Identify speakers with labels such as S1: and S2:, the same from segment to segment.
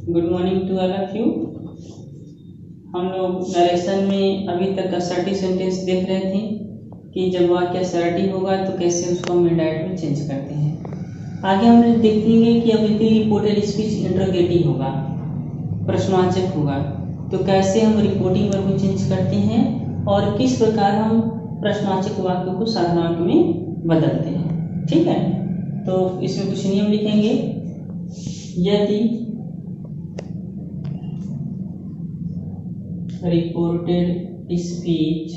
S1: Good morning to all of you. हम लोग narration में अभी तक असर्टिव सेंटेंस देख रहे थे कि जब वाक्य असर्टिव होगा तो कैसे उसको हम इंडायरेक्ट में चेंज करते हैं। आगे हम देखेंगे कि अब रिपोर्टेड स्पीच इंटरोगेटिव होगा, प्रश्नवाचक होगा, तो कैसे हम रिपोर्टिंग वर्ब को चेंज करते हैं और किस प्रकार हम प्रश्नवाचक वाक्य को साधारण वाक्य में बदलते हैं। ठीक है, तो इसमें कुछ नियम लिखेंगे। यदि रिपोर्टेड स्पीच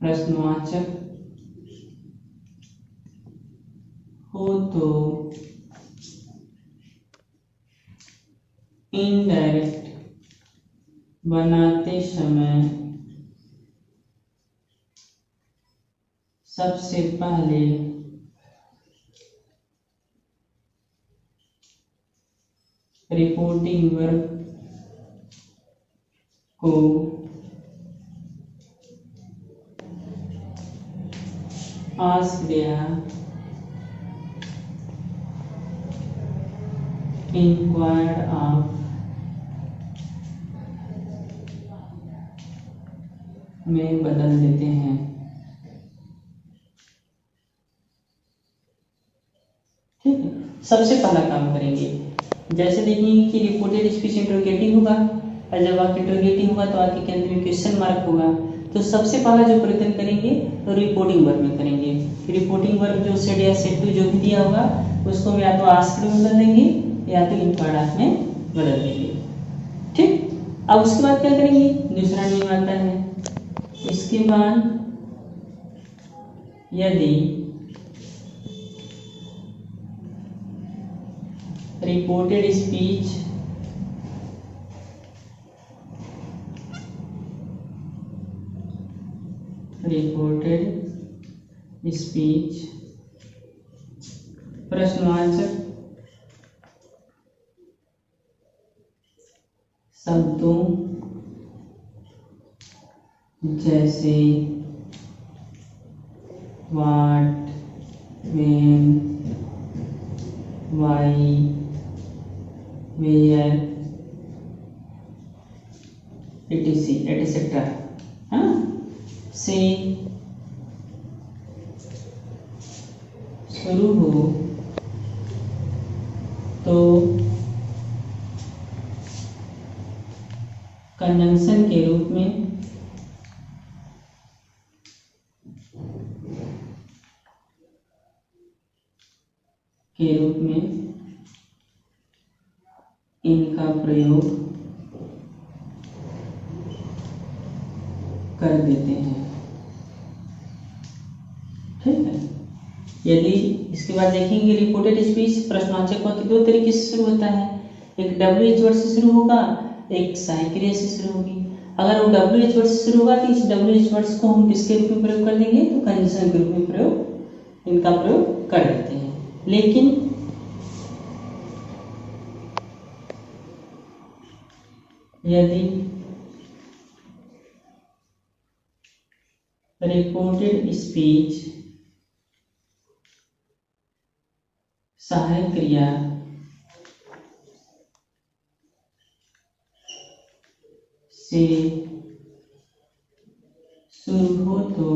S1: प्रश्नवाचक हो तो इनडायरेक्ट बनाते समय सबसे पहले रिपोर्टिंग वर्ब को आश्रया इंक्वायर्ड ऑफ में बदल देते हैं। ठीक है, सबसे पहला काम करेंगे। जैसे देखिए कि रिपोर्टेड स्पीच इंटरोगेटिव होगा और जब वाक्य इंटरोगेटिव होगा तो वाक्य के अंत में क्वेश्चन मार्क होगा। तो सबसे पहला जो परिवर्तन करेंगे तो रिपोर्टिंग वर्ब में करेंगे। रिपोर्टिंग वर्ब जो सेड या सेड टू जो भी दिया होगा उसको हम या तो आस्क्ड में बदल देंगे या तो इंक्वायर्ड में बदल देंगे। ठीक, अब उसके बाद क्या करेंगे, दूसरा नियम आता है। इसके बाद यदि रिपोर्टेड स्पीच प्रश्नवाचक शब्दों जैसे what, when, why, where, etc etc से शुरू हो तो कंजंक्शन के रूप में इनका प्रयोग कर देते हैं। ठीक है, यदि इसके बाद देखेंगे रिपोर्टेड स्पीच प्रश्नवाचक वाक्य दो तरीके से शुरू होता है। एक WH वर्ड से शुरू होगा, एक सहायक क्रिया से शुरू होगी। अगर वो WH वर्ड से शुरू होगा तो इस WH वर्ड्स को हम किसके रूप में प्रयोग कर देंगे, तो कंजंक्शन के रूप में इनका प्रयोग कर देते हैं। लेकिन यदि रिपोर्टेड स्पीच सहायक क्रिया से शुरू हो तो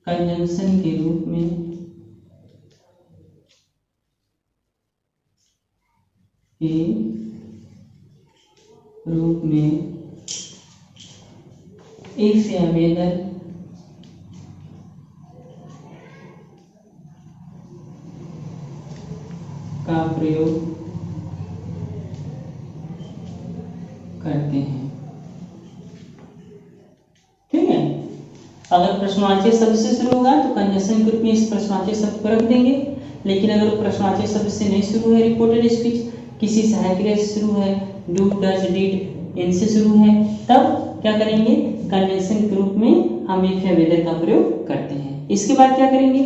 S1: कंजंक्शन के रूप में इफ या वेदर का प्रयोग करते हैं। ठीक है, अगर प्रश्नवाचक शब्द से शुरू होगा तो कंजंक्शन के रूप में इस प्रश्नवाचक शब्द को रख देंगे। लेकिन अगर प्रश्नवाचक शब्द से नहीं शुरू है, रिपोर्टेड स्पीच किसी सहायक क्रिया से शुरू है, डू, डज, डिड इनसे शुरू है, तब क्या करेंगे, कंजंक्शन के रूप में हम इफ या वेदर का प्रयोग करते हैं। इसके बाद क्या करेंगे,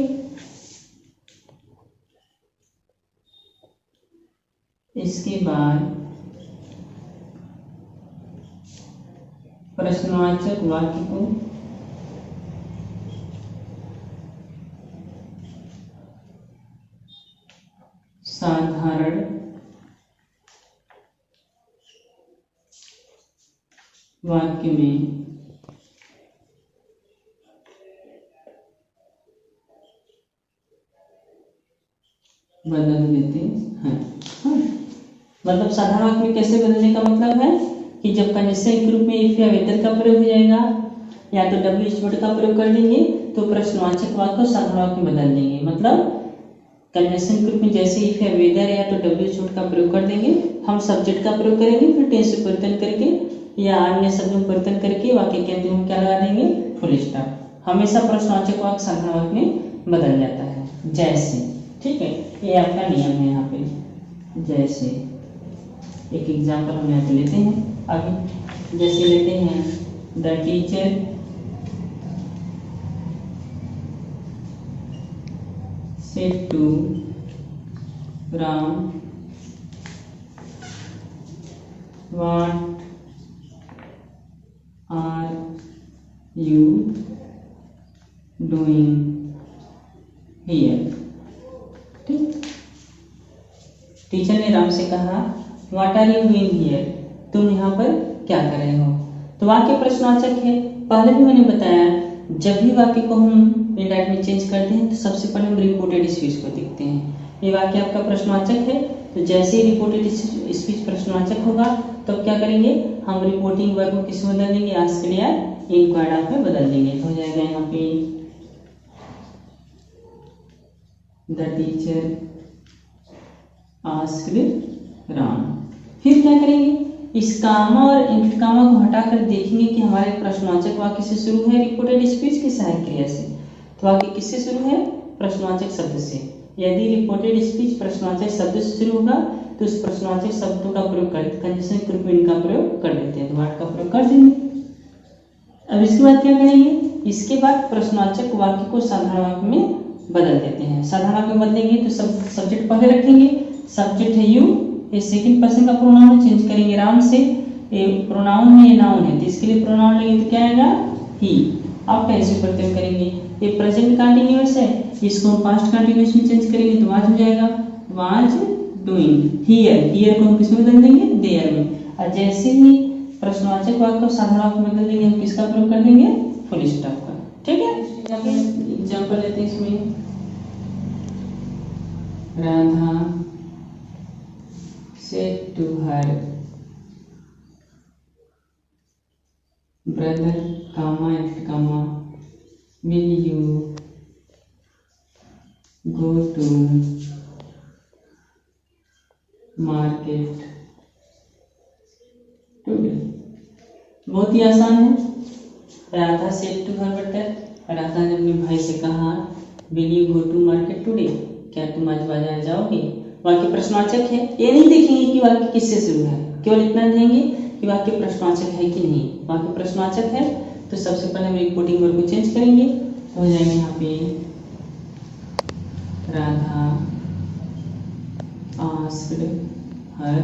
S1: इसके बाद प्रश्नवाचक वाक्य को साधारण वाक्य में बदल देते हैं। हाँ। मतलब साधारण वाक्य में कैसे बदलने का मतलब है कि जब कंडीशनल के रूप में इफ या वेदर का प्रयोग हो जाएगा या तो डब्ल्यू एच वर्ड का प्रयोग कर देंगे तो प्रश्नवाचक वाक्य को साधारण वाक्य में बदल देंगे। मतलब कंडीशनल के रूप में जैसे इफ या वेदर या तो डब्ल्यू एच वर्ड का प्रयोग कर देंगे, हम सब्जेक्ट का प्रयोग करेंगे, फिर टेंस से परिवर्तन करके या अन्य शब्दों में परिवर्तन करके वाक्य के अंत में क्या लगा देंगे, फुल स्टॉप। हमेशा प्रश्नवाचक वाक्य साधारण वाक्य में बदल जाता है। जैसे, ठीक है, ये आपका नियम है। यहाँ पे जैसे एक एग्जाम्पल हम यहाँ पे लेते हैं। अभी जैसे लेते हैं the teacher said to Ram what are you doing here. ठीक, टीचर ने राम से कहा what are you doing here, तुम यहाँ पर क्या कर रहे हो। तो वाक्य प्रश्नवाचक है। पहले भी मैंने बताया जब भी वाक्य को हम इंडायरेक्ट में चेंज करते हैं तो सबसे पहले हम रिपोर्टेड स्पीच को देखते हैं। ये वाक्य आपका प्रश्नवाचक है, तो जैसे ही रिपोर्टेड स्पीच प्रश्नवाचक होगा तब क्या करेंगे, हम रिपोर्टिंग वर्ब को किस में बदल देंगे, आस्क्ड या इंक्वायर्ड में बदल देंगे। तो हो जाएगा यहाँ पे द टीचर आस्क्ड राम। फिर क्या करेंगे, इस कामा और इंक्लूड कामा को हटाकर देखेंगे कि हमारे प्रश्नवाचक वाक्य से शुरू है रिपोर्टेड स्पीच की सहायक क्रिया से। तो वाक्य किससे शुरू है, प्रश्नवाचक शब्द से। यदि रिपोर्टेड स्पीच प्रश्नवाचक शब्द से शुरू होगा तो उस प्रश्नवाचक शब्दों का प्रयोग कर कंडीशनल के रूप में इनका प्रयोग कर देते हैं, तो वाट का प्रयोग कर देंगे। अब इसके बाद क्या करेंगे, इसके बाद प्रश्नवाचक वाक्य को साधारण वाक्य में बदल देते हैं। साधारण वाक्य में बदलेंगे तो सब्जेक्ट पहले रखेंगे, सब्जेक्ट है यू, ये सेकंड पर्सन का प्रोनाउन चेंज करेंगे राम से, ये प्रोनाउन है ये नाउन है तो इसके लिए प्रोनाउन लेंगे तो क्या आएगा, ही। आप कैसे प्रत्यय करेंगे, ये प्रेजेंट कंटीन्यूअस है, इसको हम पास्ट कंटीन्यूअस में चेंज करेंगे तो वाज हो जाएगा, वाज डूइंग हियर। हियर को हम किस में बदल देंगे, देयर में। और जैसे ही प्रश्नवाचक वाक्य को साधारण वाक्य में बदल देंगे हम किसका प्रयोग कर देंगे, फुल स्टॉप का। ठीक है, एग्जांपल लेते हैं इसमें। Radha said to her brother, comma, will you go to market today? बहुत ही आसान है। Radha said to her brother, Radha ने अपने भाई से कहा will you go to market today, क्या तुम आज बाजार जाओगे। वाक्य प्रश्नवाचक है, ये नहीं देखेंगे कि वाक्य किससे शुरू है, केवल इतना देखेंगे कि वाक्य प्रश्नवाचक है कि नहीं। वाक्य प्रश्नवाचक है तो सबसे पहले हम रिपोर्टिंग वर्ब को चेंज करेंगे, तो हो जाएंगे यहाँ पे राधा आस्क्ड हर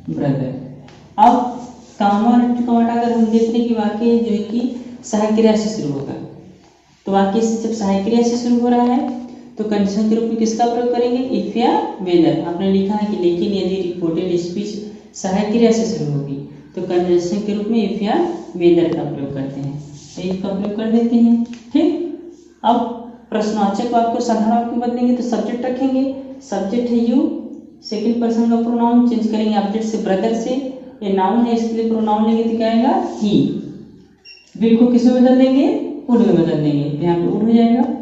S1: ब्रदर। अब कामा और हटाकर हम देखते हैं कि वाक्य जो है कि सहायक क्रिया से शुरू होगा। तो वाक्य जब सहायक क्रिया से शुरू हो रहा है तो कंडीशन के रूप में किसका प्रयोग करेंगे, इफ या वेदर। आपने लिखा है कि लेकिन यदि रिपोर्टेड स्पीच सहायक क्रिया से शुरू होगी तो कंडीशन के रूप में इफ या वेदर का प्रयोग करते हैं, तो इफ का प्रयोग कर देते हैं। ठीक, अब प्रश्नवाचक वाक्य को साधारण वाक्य में बदलेंगे तो सब्जेक्ट रखेंगे, सब्जेक्ट है यू, सेकंड पर्सन का प्रोनाउन चेंज करेंगे ऑब्जेक्ट से ब्रदर से, ये नाउन है इसके लिए प्रोनाउन लेंगे तो क्या आएगा, ही। विल को किस में बदल देंगे, वुड में बदल देंगे, यहाँ पे वुड हो जाएगा।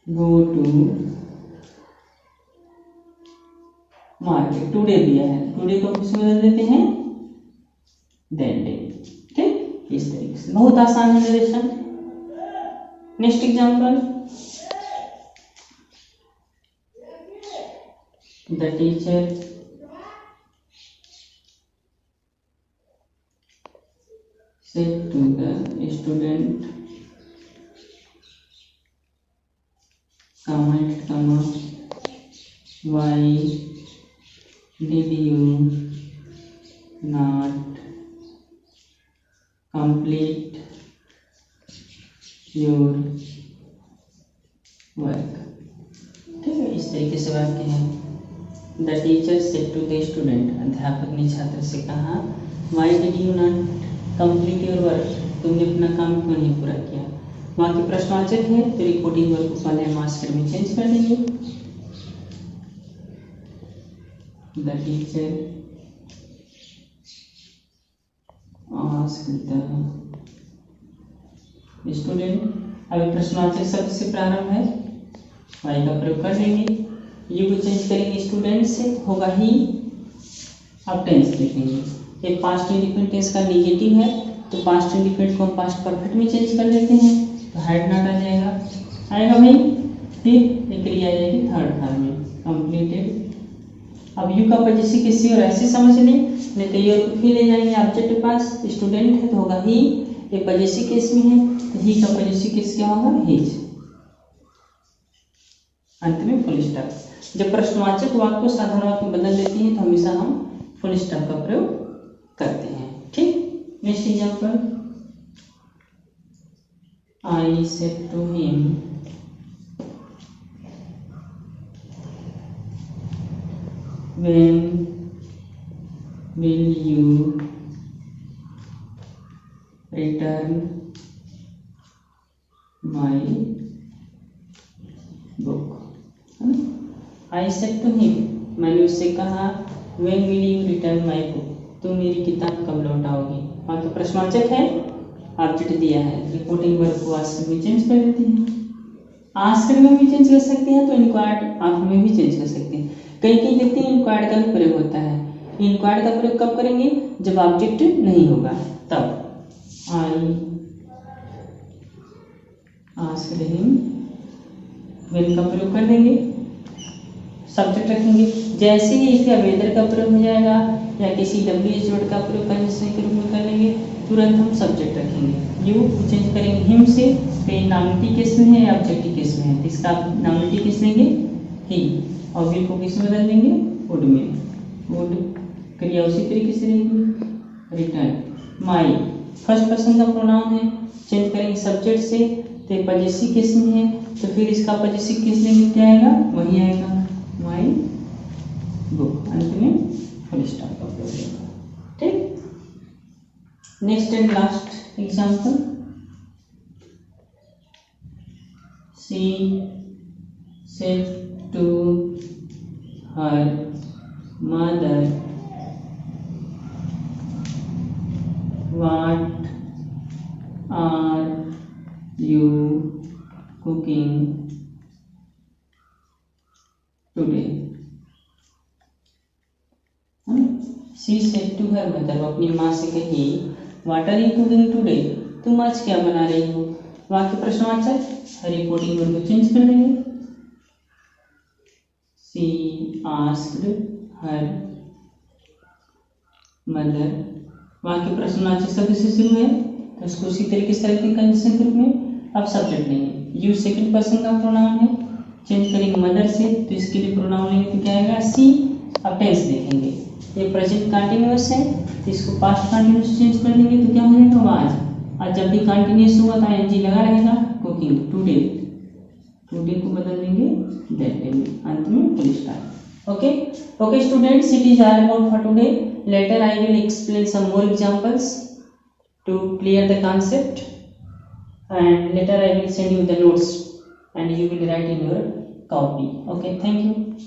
S1: गो टू मार्केट, टुडे दिया है, टुडे को किस में बदल देते हैं, दैट डे। ठीक, इस तरीके से बहुत आसान है narration. Next example, the teacher said to the student, comma, why did you not complete your work? जैसे वाक्य है, the teacher said to the student, अध्यापक ने छात्र से कहा, why did you not complete your work, तुमने अपना काम क्यों नहीं पूरा किया। वहाँ की प्रश्नवाचक है तो रिपोर्टिंग वर्ब को पहले हम आस्क्ड में चेंज कर देंगे। The teacher asked the student, अभी प्रश्नवाचक शब्द से प्रारंभ है, वाई का प्रयोग कर देंगे। यू को चेंज करेंगे स्टूडेंट से, होगा ही। अब टेंस लिखेंगे, ये पास्ट इंडिफिनिट टेंस का नेगेटिव है तो पास्ट इंडिफिनिट को हम पास्ट परफेक्ट में चेंज कर देते हैं, तो हैड नॉट आ जाएगा, आएगा भाई। फिर एक क्रिया आ जाएगी थर्ड फॉर्म में, कंप्लीटेड। अब यू का पजेसिव किसी और ऐसे समझ लें, नहीं तो योर को फिर ले जाएंगे ऑब्जेक्ट के पास, स्टूडेंट है तो होगा ही, ये पजेसिव केस में है तो ही का पजेसिव केस क्या होगा, हिज। अंत में फुल स्टॉप। जब प्रश्नवाचक वाक्य को साधारण वाक्य में बदल देती है तो हमेशा हम फुल स्टॉप का प्रयोग करते हैं। ठीक, next example, I said to him, when will you return my book. I said to him, मैंने उससे कहा, when will you return my book, तुम मेरी किताब कब लौटाओगी। वहाँ तो प्रश्नवाचक है, ऑब्जेक्ट दिया है, रिपोर्टिंग वर्ब को आस्क्ड में चेंज कर देते हैं। आस्क्ड में भी चेंज कर सकते हैं तो इंक्वायर्ड आफ्टर में भी चेंज कर सकते हैं। कहीं कहीं देखते हैं इंक्वायर्ड का भी प्रयोग होता है। इंक्वायर्ड का प्रयोग कब करेंगे, जब ऑब्जेक्ट नहीं होगा तब। आई आस्क्ड हिम, व्हेन का प्रयोग कर देंगे, सब्जेक्ट रखेंगे। जैसे ही इसका वेदर का प्रयोग हो जाएगा या किसी WH वर्ड का प्रयोग कंडीशनल के रूप में कर लेंगे, तुरंत हम सब्जेक्ट रखेंगे। यू चेंज करेंगे हिम से, तो ये नॉमिनेटिव केस में है या ऑब्जेक्टिव केस में है, तो इसका नॉमिनेटिव केस लेंगे ही, और विल को किस में बदल देंगे, वुड में। वुड क्रिया उसी तरीके से रहेगी, रिटर्न। माई फर्स्ट पर्सन का प्रोनाउन है, चेंज करेंगे सब्जेक्ट से, तो पजेसिव केस में है तो फिर इसका पजेसिव केस लेंगे, क्या आएगा, वही आएगा, माई बुक। अंत में फुल स्टॉप का प्रयोग होगा। ठीक, next and last example, she said to her mother, what are you cooking today. She said to her mother, अपनी माँ से कही, what are you cooking today, तुम आज क्या बना रही हो। वहाँ के प्रश्नवाचक रिपोर्टिंग वर्ब को चेंज कर देंगे। शी आस्क्ड हर मदर, वहाँ के प्रश्नवाचक शब्द से शुरू है तो उसको उसी तरीके से रखते हैं कंडीशन के रूप में। अब सब्जेक्ट लेंगे, यू सेकंड पर्सन का प्रोनाउन है, चेंज करेंगे मदर से, तो इसके लिए प्रोनाउन लेंगे तो क्या आएगा, सी। अब टेंस देखेंगे, ये प्रेजेंट कंटिन्यूअस है तो इसको पास्ट कंटिन्यूअस चेंज कर देंगे तो क्या हो जाएगा, वाज। और जब भी कंटिन्यूअस होगा तो ING लगा रहेगा, कुकिंग टुडे, टुडे को बदल देंगे दैट डे में, अंत में full stop. Okay okay students, it is all about for today. Later I will explain some more examples to clear the concept, and later I will send you the notes and you will write in your copy. Okay, thank you.